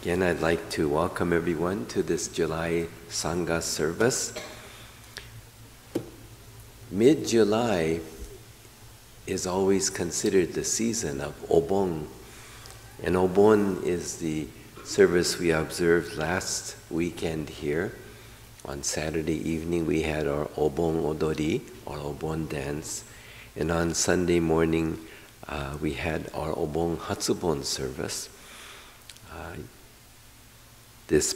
Again, I'd like to welcome everyone to this July Sangha service. Mid-July is always considered the season of Obon. And Obon is the service we observed last weekend here. On Saturday evening we had our Obon Odori, or Obon dance. And on Sunday morning we had our Obon Hatsubon service. This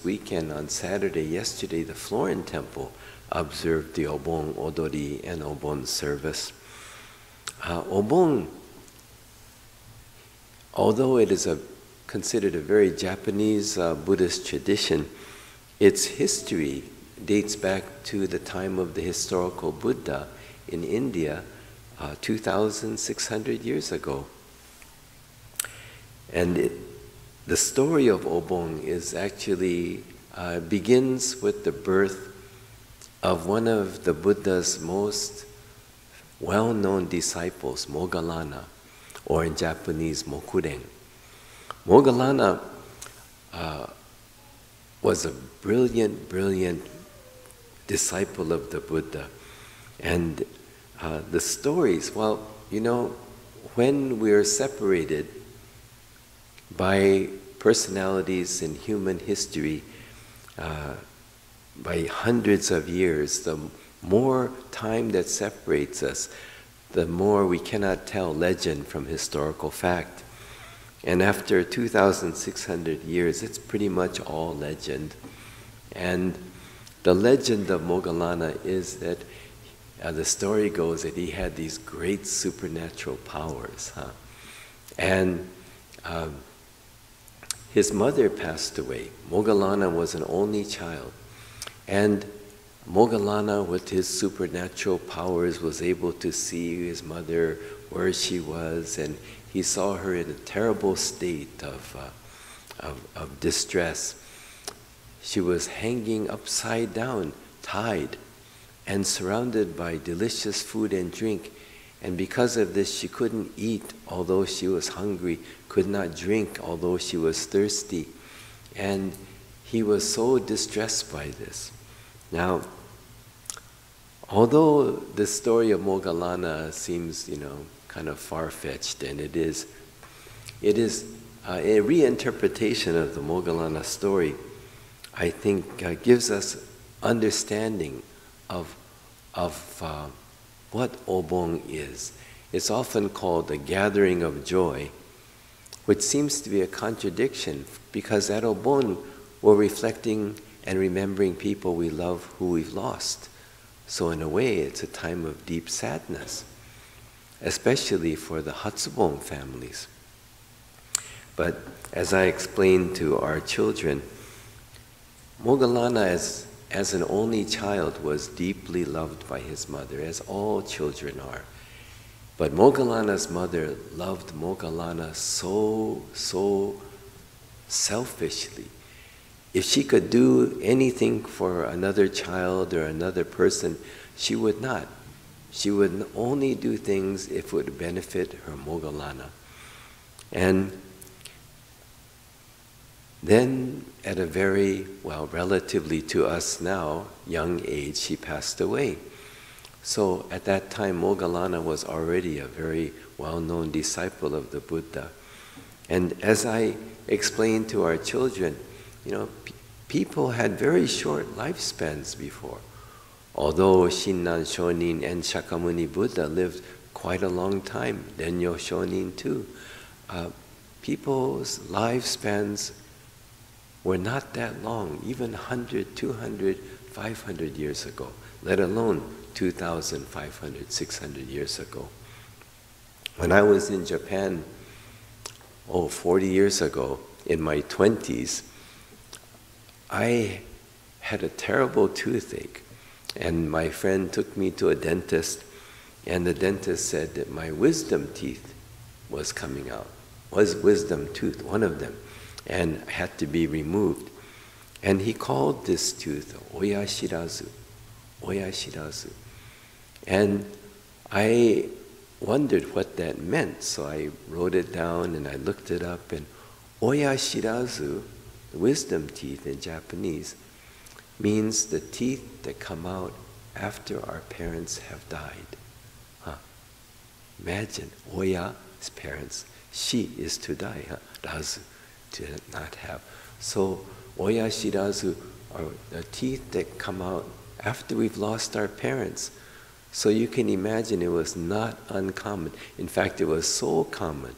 weekend on Saturday, yesterday, the Florin Temple observed the Obon Odori and Obon service. Obon, although it is considered a very Japanese Buddhist tradition, its history dates back to the time of the historical Buddha in India 2,600 years ago. And the story of Obon is actually begins with the birth of one of the Buddha's most well-known disciples, Moggallana, or in Japanese, Mokuren. Moggallana was a brilliant disciple of the Buddha. And the stories, well, you know, when we're separated by personalities in human history by hundreds of years, the more time that separates us, the more we cannot tell legend from historical fact. And after 2,600 years, it's pretty much all legend. And the legend of Moggallana is that the story goes that he had these great supernatural powers. And his mother passed away. Moggallana was an only child. And Moggallana, with his supernatural powers, was able to see his mother where she was, and he saw her in a terrible state of distress. She was hanging upside down, tied, and surrounded by delicious food and drink. And because of this, she couldn't eat although she was hungry, could not drink although she was thirsty. And he was so distressed by this. Now, although the story of Moggallana seems, kind of far-fetched, and it is a reinterpretation of the Moggallana story, I think gives us understanding of what Obon is. It's often called the gathering of joy, which seems to be a contradiction, because at Obon we're reflecting and remembering people we love who we've lost. So in a way, it's a time of deep sadness, especially for the Hatsubon families. But as I explained to our children, Moggallana as an only child was deeply loved by his mother, as all children are. But Moggallana's mother loved Moggallana so selfishly. If she could do anything for another child or another person, she would not. She would only do things if it would benefit her Moggallana. And then at a very, relatively to us now, young age, she passed away. So at that time, Moggallana was already a very well-known disciple of the Buddha. And as I explained to our children, people had very short lifespans before. Although Shinran Shonin and Shakyamuni Buddha lived quite a long time, Renyo Shonin too, people's lifespans were not that long, even 100, 200, 500 years ago, let alone 2,500, 600 years ago. When I was in Japan, 40 years ago, in my 20s, I had a terrible toothache, and my friend took me to a dentist, and the dentist said that my wisdom teeth was coming out, was wisdom tooth, one of them, and had to be removed. And he called this tooth Oya Shirazu, Oya Shirazu. And I wondered what that meant, so I wrote it down and I looked it up, and Oya shirazu, the wisdom teeth in Japanese, means the teeth that come out after our parents have died. Huh. Imagine, Oya is parents, shi is to die, huh? Razu, to not have. So, Oya shirazu are the teeth that come out after we've lost our parents. So you can imagine it was not uncommon. In fact, it was so common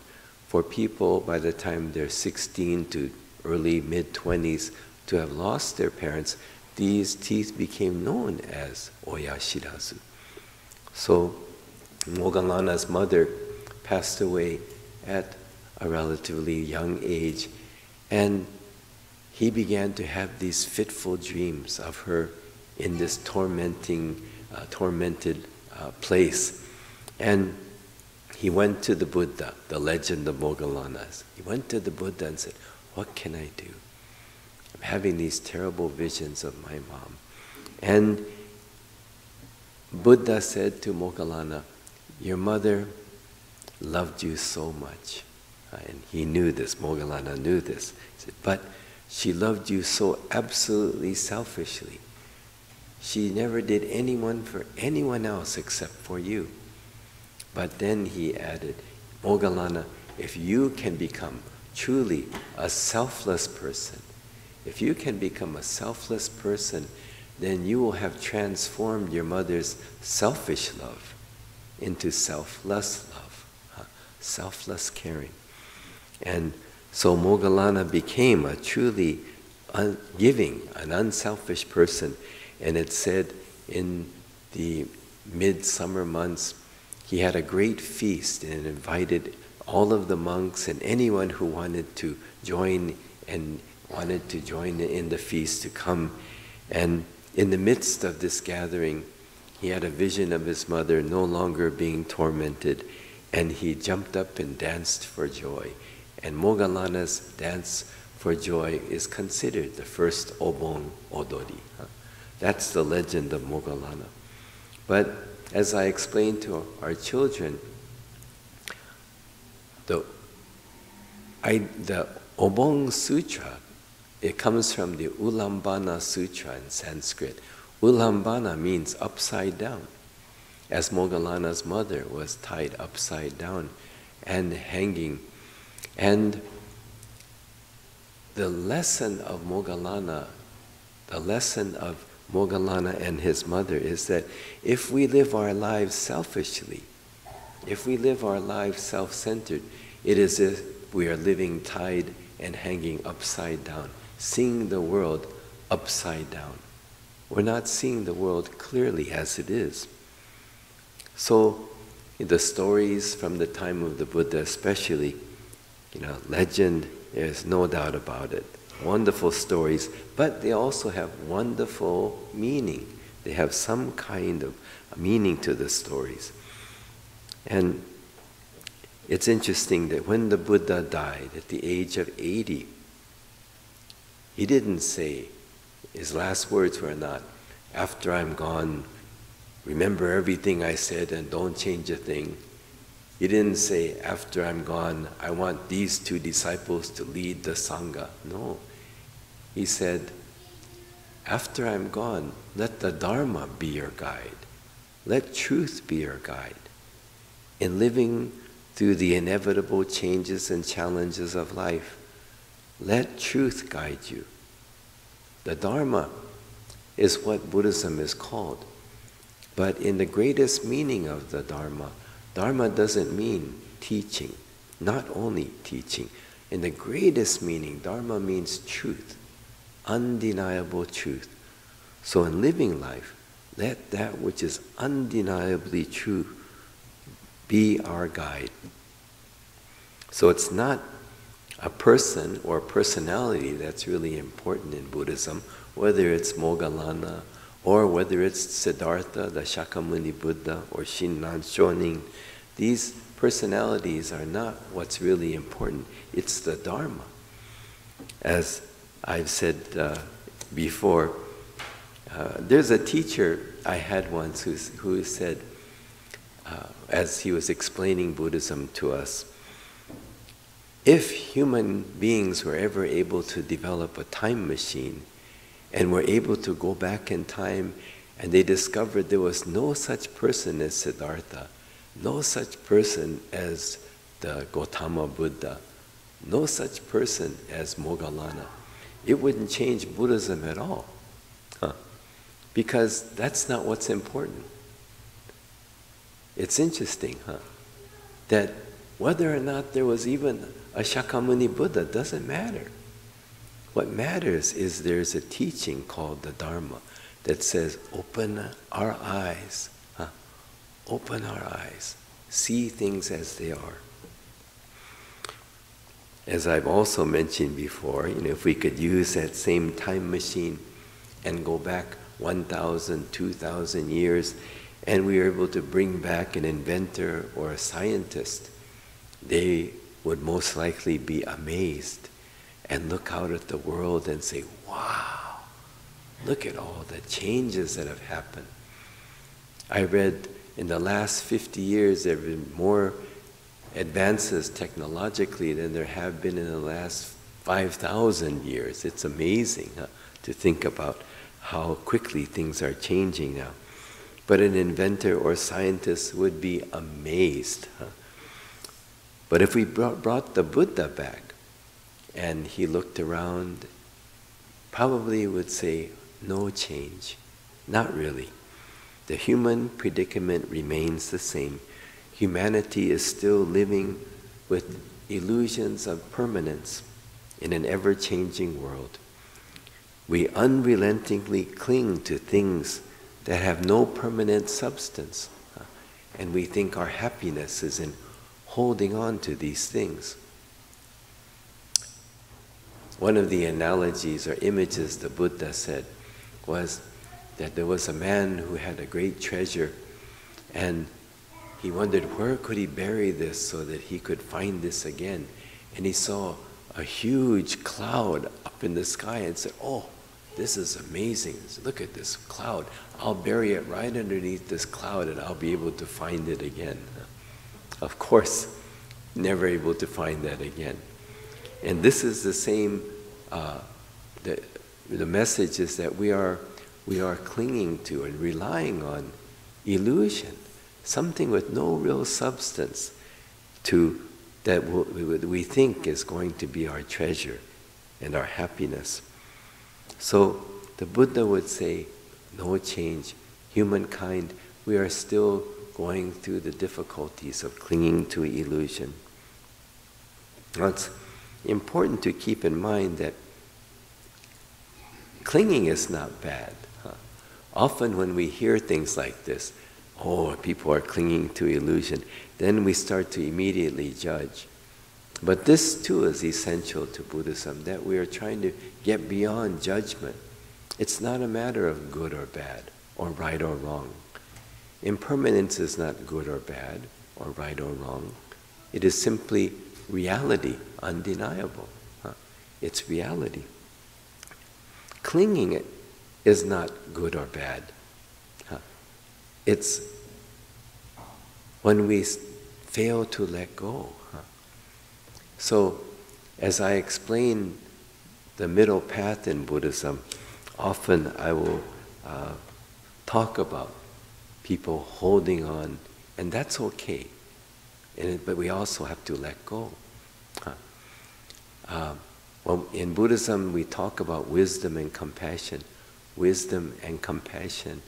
for people by the time they're 16 to early mid-20s to have lost their parents. These teeth became known as Oya shirazu. So Moggallana's mother passed away at a relatively young age, and he began to have these fitful dreams of her in this tormented place. And he went to the Buddha, the legend of Moggallana. He went to the Buddha and said, "What can I do? I'm having these terrible visions of my mom." And Buddha said to Moggallana, "Your mother loved you so much." And he knew this, Moggallana knew this. He said, "But she loved you so absolutely selfishly. She never did anyone for anyone else except for you." But then he added, "Moggallana, if you can become truly a selfless person, if you can become a selfless person, then you will have transformed your mother's selfish love into selfless love, selfless caring." And so Moggallana became a truly giving, an unselfish person. And it said in the midsummer months, he had a great feast and invited all of the monks and anyone who wanted to join in the feast to come. And in the midst of this gathering, he had a vision of his mother no longer being tormented, and he jumped up and danced for joy. And Moggallana's dance for joy is considered the first Obon Odori. That's the legend of Moggallana. But as I explained to our children, the Obon Sutra, it comes from the Ulambana Sutra in Sanskrit. Ulambana means upside down, as Moggallana's mother was tied upside down and hanging. And the lesson of Moggallana and his mother is that if we live our lives selfishly, if we live our lives self-centered, it is as if we are living tied and hanging upside down, seeing the world upside down. We're not seeing the world clearly as it is. So the stories from the time of the Buddha especially, legend, there's no doubt about it. Wonderful stories, but they also have wonderful meaning. They have some kind of meaning to the stories. And it's interesting that when the Buddha died at the age of 80, he didn't say, his last words were not, "After I'm gone, remember everything I said and don't change a thing." He didn't say, "After I'm gone, I want these 2 disciples to lead the Sangha." No. He said, "After I'm gone, let the Dharma be your guide. Let truth be your guide. In living through the inevitable changes and challenges of life, let truth guide you." The Dharma is what Buddhism is called. But in the greatest meaning of the Dharma, Dharma doesn't mean teaching, not only teaching. In the greatest meaning, Dharma means truth, undeniable truth. So in living life, let that which is undeniably true be our guide. So it's not a person or personality that's really important in Buddhism, whether it's Moggallana or whether it's Siddhartha, the Shakyamuni Buddha, or Shinran Shonin. These personalities are not what's really important. It's the Dharma. As I've said before, there's a teacher I had once who said, as he was explaining Buddhism to us, If human beings were ever able to develop a time machine and were able to go back in time and they discovered there was no such person as Siddhartha, no such person as the Gautama Buddha, no such person as Moggallana, it wouldn't change Buddhism at all. Because that's not what's important. It's interesting, that whether or not there was even a Shakyamuni Buddha doesn't matter. What matters is there's a teaching called the Dharma that says, open our eyes, open our eyes, see things as they are. As I've also mentioned before, if we could use that same time machine and go back 1,000, 2,000 years, and we were able to bring back an inventor or a scientist, they would most likely be amazed and look out at the world and say, wow, look at all the changes that have happened. I read in the last 50 years there have been more advances technologically than there have been in the last 5,000 years. It's amazing to think about how quickly things are changing now. But an inventor or scientist would be amazed. But if we brought the Buddha back and he looked around, probably would say, no change. Not really. The human predicament remains the same. Humanity is still living with illusions of permanence in an ever-changing world. We unrelentingly cling to things that have no permanent substance, and we think our happiness is in holding on to these things. One of the analogies or images the Buddha said was that there was a man who had a great treasure, and he wondered where could he bury this so that he could find this again. And he saw a huge cloud up in the sky and said, oh, this is amazing. Look at this cloud. I'll bury it right underneath this cloud and I'll be able to find it again. Of course, never able to find that again. And this is the same, the message is that we are clinging to and relying on illusion, something with no real substance that we think is going to be our treasure and our happiness. So the Buddha would say, no change. Humankind, we are still going through the difficulties of clinging to illusion. Now it's important to keep in mind that clinging is not bad. Often when we hear things like this, oh, people are clinging to illusion, then we start to immediately judge. But this too is essential to Buddhism, that we are trying to get beyond judgment. It's not a matter of good or bad, or right or wrong. Impermanence is not good or bad, or right or wrong. It is simply reality, undeniable. It's reality. Clinging is not good or bad. It's when we fail to let go. So, as I explain the middle path in Buddhism, often I will talk about people holding on, and that's okay. But we also have to let go. Well, in Buddhism, we talk about wisdom and compassion. Wisdom and compassion.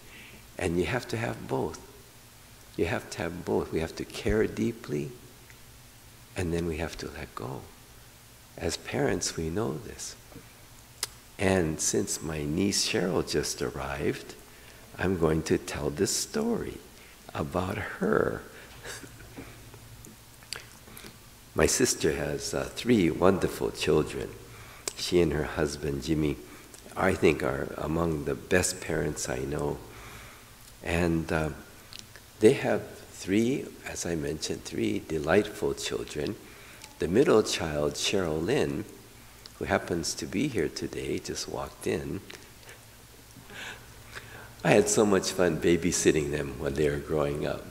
And you have to have both. You have to have both. We have to care deeply, and then we have to let go. As parents, we know this. And since my niece Cheryl just arrived, I'm going to tell this story about her. My sister has 3 wonderful children. She and her husband, Jimmy, I think are among the best parents I know. And they have 3, as I mentioned, 3 delightful children. The middle child, Cheryl Lynn, who happens to be here today, just walked in. I had so much fun babysitting them when they were growing up.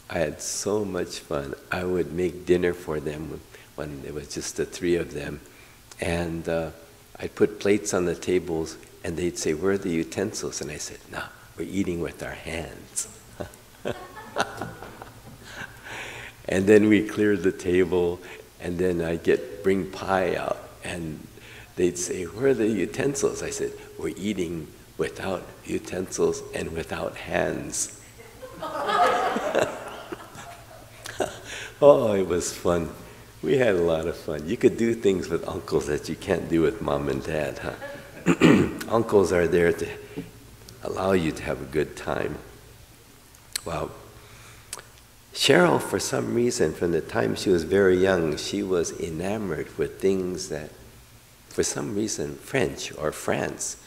I had so much fun. I would make dinner for them when it was just the three of them. And I'd put plates on the tables, and they'd say, "Where are the utensils?" And I said, "No, we're eating with our hands." And then we cleared the table, and then I'd bring pie out, and they'd say, "Where are the utensils?" I said, "We're eating without utensils and without hands." Oh, it was fun. We had a lot of fun. You could do things with uncles that you can't do with mom and dad, huh? Uncles are there to allow you to have a good time. Well, Cheryl, for some reason, from the time she was very young, she was enamored with things that, for some reason, French or France.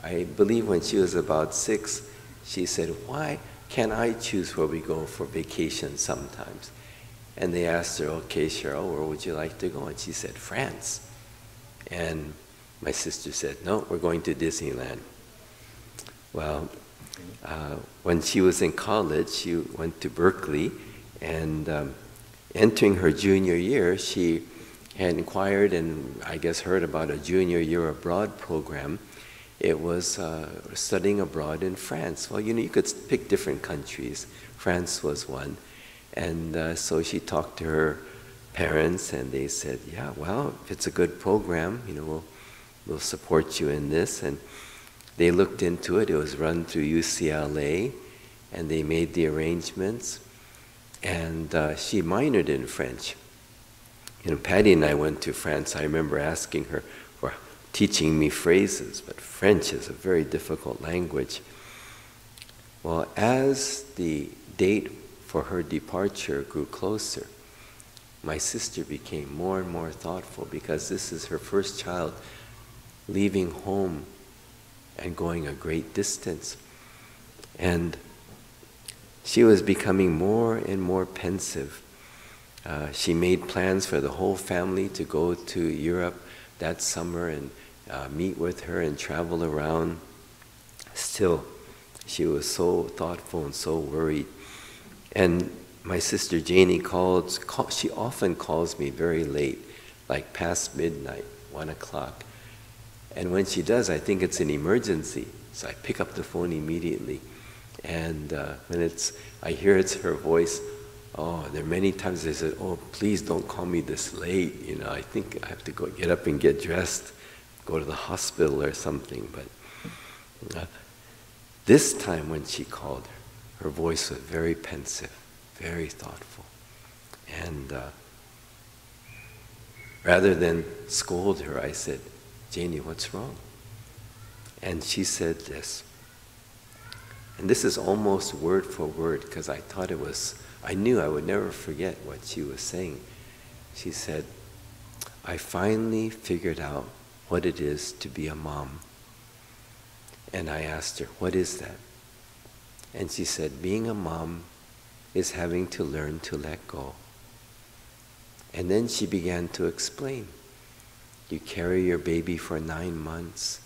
I believe when she was about 6, she said, "Why can't I choose where we go for vacation sometimes?" And they asked her, "Okay, Cheryl, where would you like to go?" And she said, "France." And my sister said, "No, we're going to Disneyland." Well, when she was in college, she went to Berkeley, and entering her junior year, she had inquired and I guess heard about a junior year abroad program. It was studying abroad in France. Well, you could pick different countries. France was one. And so she talked to her parents, and they said, "Yeah, well, if it's a good program, we'll support you in this." And they looked into it. It was run through UCLA, and they made the arrangements. And she minored in French. Patty and I went to France. I remember asking her for teaching me phrases, but French is a very difficult language. Well, as the date for her departure grew closer, my sister became more and more thoughtful, because this is her first child leaving home and going a great distance. And she was becoming more and more pensive. She made plans for the whole family to go to Europe that summer and meet with her and travel around. Still, she was so thoughtful and so worried. And my sister Janie she often calls me very late, like past midnight, 1 o'clock. And when she does, I think it's an emergency. So I pick up the phone immediately. And when I hear it's her voice, there are many times I said, "Oh, please don't call me this late. I think I have to get up and get dressed, go to the hospital or something." But this time when she called, her voice was very pensive, very thoughtful. And rather than scold her, I said, "Janie, what's wrong?" And she said this. And this is almost word for word, because I knew I would never forget what she was saying. She said, "I finally figured out what it is to be a mom." And I asked her, "What is that?" And she said, "Being a mom is having to learn to let go." And then she began to explain. You carry your baby for 9 months,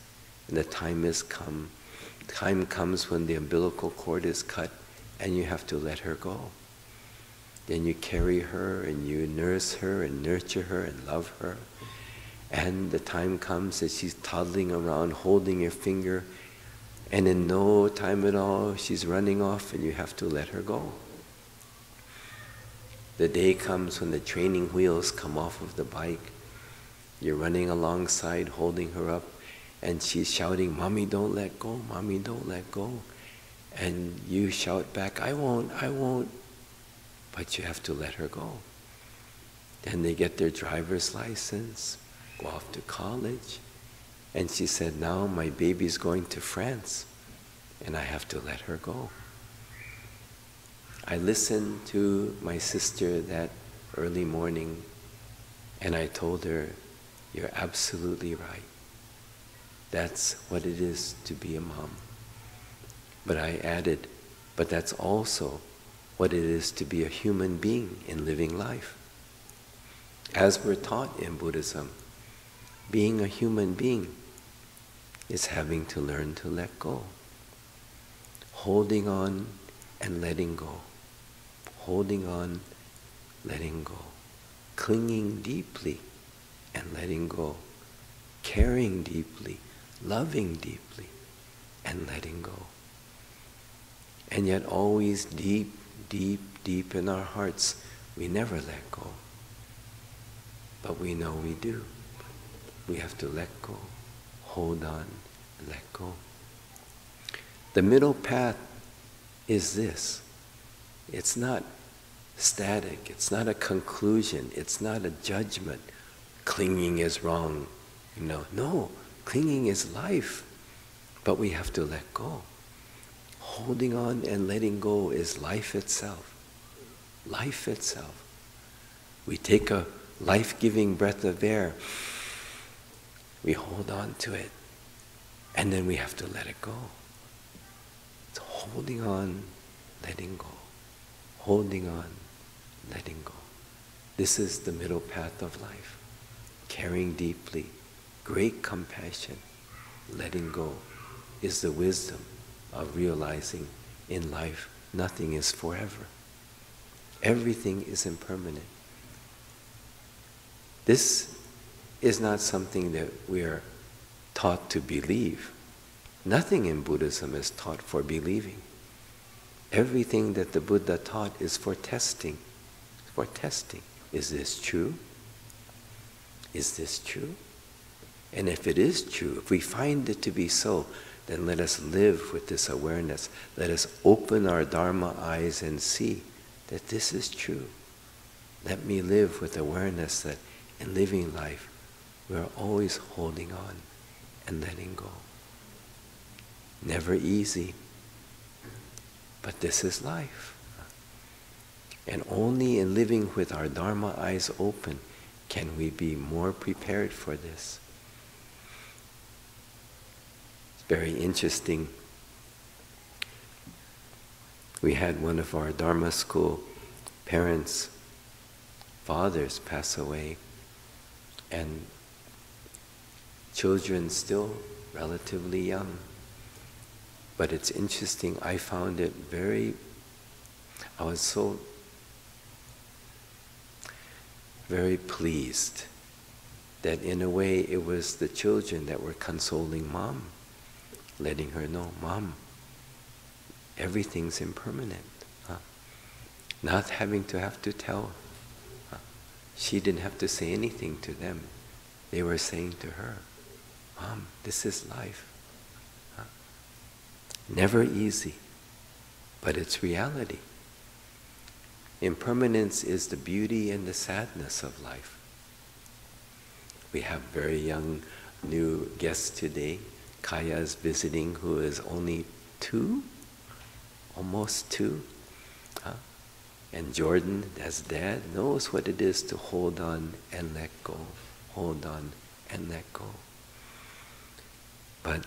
and the time comes when the umbilical cord is cut, and you have to let her go. Then you carry her, and you nurse her, and nurture her, and love her. And the time comes that she's toddling around, holding your finger, and in no time at all, she's running off, and you have to let her go. The day comes when the training wheels come off of the bike. You're running alongside, holding her up, and she's shouting, "Mommy, don't let go, Mommy, don't let go." And you shout back, "I won't, I won't." But you have to let her go. Then they get their driver's license, go off to college. And she said, "Now my baby's going to France, and I have to let her go." I listened to my sister that early morning, and I told her, "You're absolutely right. That's what it is to be a mom." But I added, "But that's also what it is to be a human being in living life." As we're taught in Buddhism, being a human being is having to learn to let go. Holding on and letting go. Holding on, letting go. clinging deeply and letting go, caring deeply, loving deeply, and letting go. And yet always deep, deep, deep in our hearts, we never let go. But we know we do. We have to let go, hold on, and let go. The middle path is this. It's not static. It's not a conclusion. It's not a judgment. Clinging is wrong. No, clinging is life. But we have to let go. Holding on and letting go is life itself. Life itself. We take a life-giving breath of air. We hold on to it. And then we have to let it go. It's holding on, letting go. Holding on, letting go. This is the middle path of life. Caring deeply, great compassion, letting go is the wisdom of realizing in life nothing is forever. Everything is impermanent. This is not something that we are taught to believe. Nothing in Buddhism is taught for believing. Everything that the Buddha taught is for testing. For testing. Is this true? Is this true? And if it is true, if we find it to be so, then let us live with this awareness. Let us open our Dharma eyes and see that this is true. Let me live with awareness that in living life, we are always holding on and letting go. Never easy, but this is life. And only in living with our Dharma eyes open can we be more prepared for this. It's very interesting. We had one of our Dharma school parents, fathers pass away, and children still relatively young. But it's interesting, I found it I was so very pleased that in a way it was the children that were consoling Mom, letting her know, Mom, everything's impermanent. Not having to have to tell. She didn't have to say anything to them. They were saying to her, Mom, this is life. Never easy, but it's reality. Impermanence is the beauty and the sadness of life. We have very young new guests today. Kaya is visiting, who is only 2, almost 2. And Jordan, as Dad, knows what it is to hold on and let go. Hold on and let go. But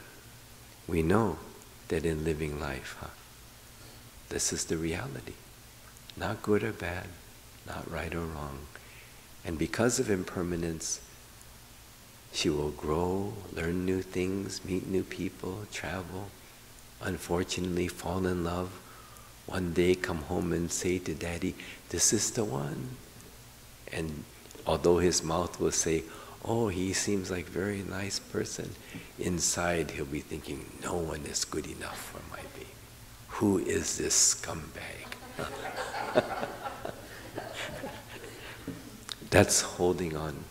we know that in living life, this is the reality. Not good or bad, not right or wrong. And because of impermanence, she will grow, learn new things, meet new people, travel, unfortunately fall in love, one day come home and say to Daddy, this is the one. And although his mouth will say, oh, he seems like a very nice person, inside he'll be thinking, no one is good enough for my baby. Who is this scumbag? That's holding on,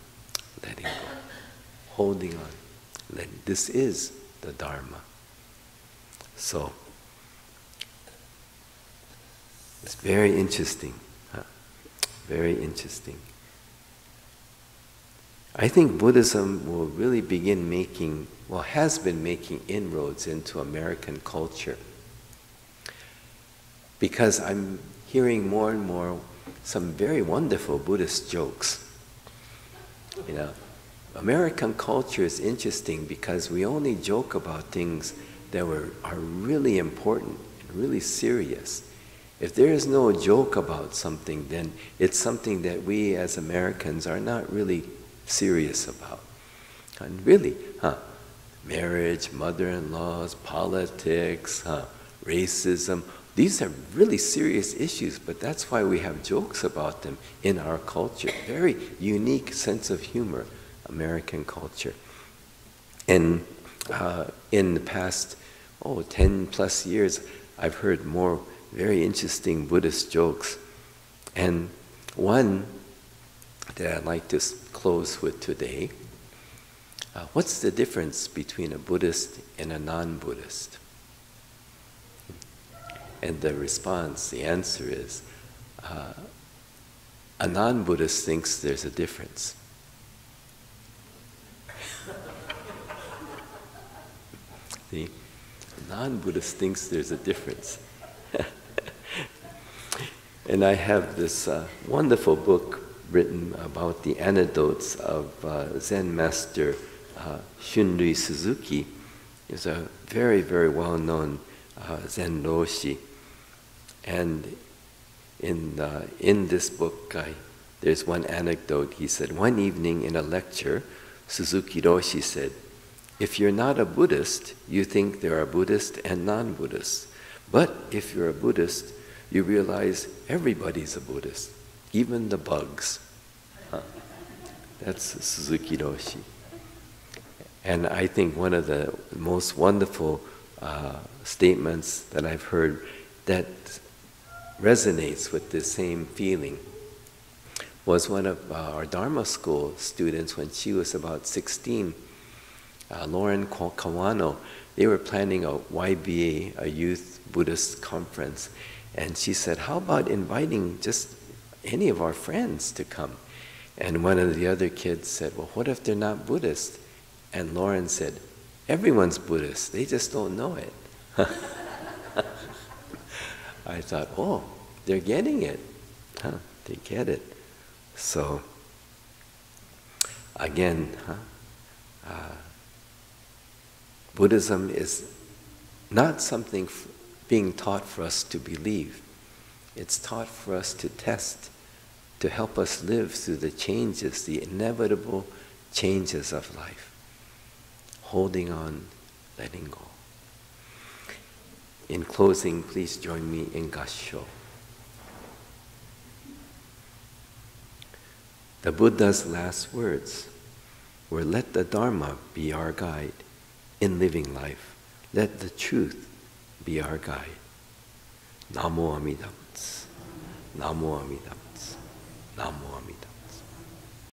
letting go. Holding on. This is the Dharma. So, it's very interesting. Very interesting. I think Buddhism will really begin making, has been making inroads into American culture. Because I'm hearing more and more some very wonderful Buddhist jokes. American culture is interesting because we only joke about things that are really important and really serious. If there is no joke about something, then it's something that we as Americans are not really serious about. And really, marriage, mother-in-laws, politics, racism, These are really serious issues, but that's why we have jokes about them in our culture. Very unique sense of humor, American culture. And in the past, 10 plus years, I've heard more very interesting Buddhist jokes. And one that I'd like to close with today, what's the difference between a Buddhist and a non-Buddhist? And the response, the answer is, a non-Buddhist thinks there's a difference. See? A non-Buddhist thinks there's a difference. And I have this wonderful book written about the anecdotes of Zen master Shunryu Suzuki. He's a very, very well-known Zen Roshi. And in this book, there's one anecdote. He said, one evening in a lecture, Suzuki Roshi said, if you're not a Buddhist, you think there are Buddhists and non-Buddhists. But if you're a Buddhist, you realize everybody's a Buddhist, even the bugs. That's Suzuki Roshi. And I think one of the most wonderful statements that I've heard that resonates with this same feeling was one of our Dharma school students when she was about 16, Lauren Kawano. They were planning a YBA, a Youth Buddhist Conference, and she said, how about inviting just any of our friends to come? And one of the other kids said, well, what if they're not Buddhist? And Lauren said, everyone's Buddhist, they just don't know it. I thought, oh, they're getting it. They get it. So, again, Buddhism is not something being taught for us to believe. It's taught for us to test, to help us live through the changes, the inevitable changes of life. Holding on, letting go. In closing, please join me in Gassho. The Buddha's last words were, let the Dharma be our guide in living life. Let the truth be our guide. Namo Amida Butsu. Namo Amida Butsu. Namo Amida Butsu.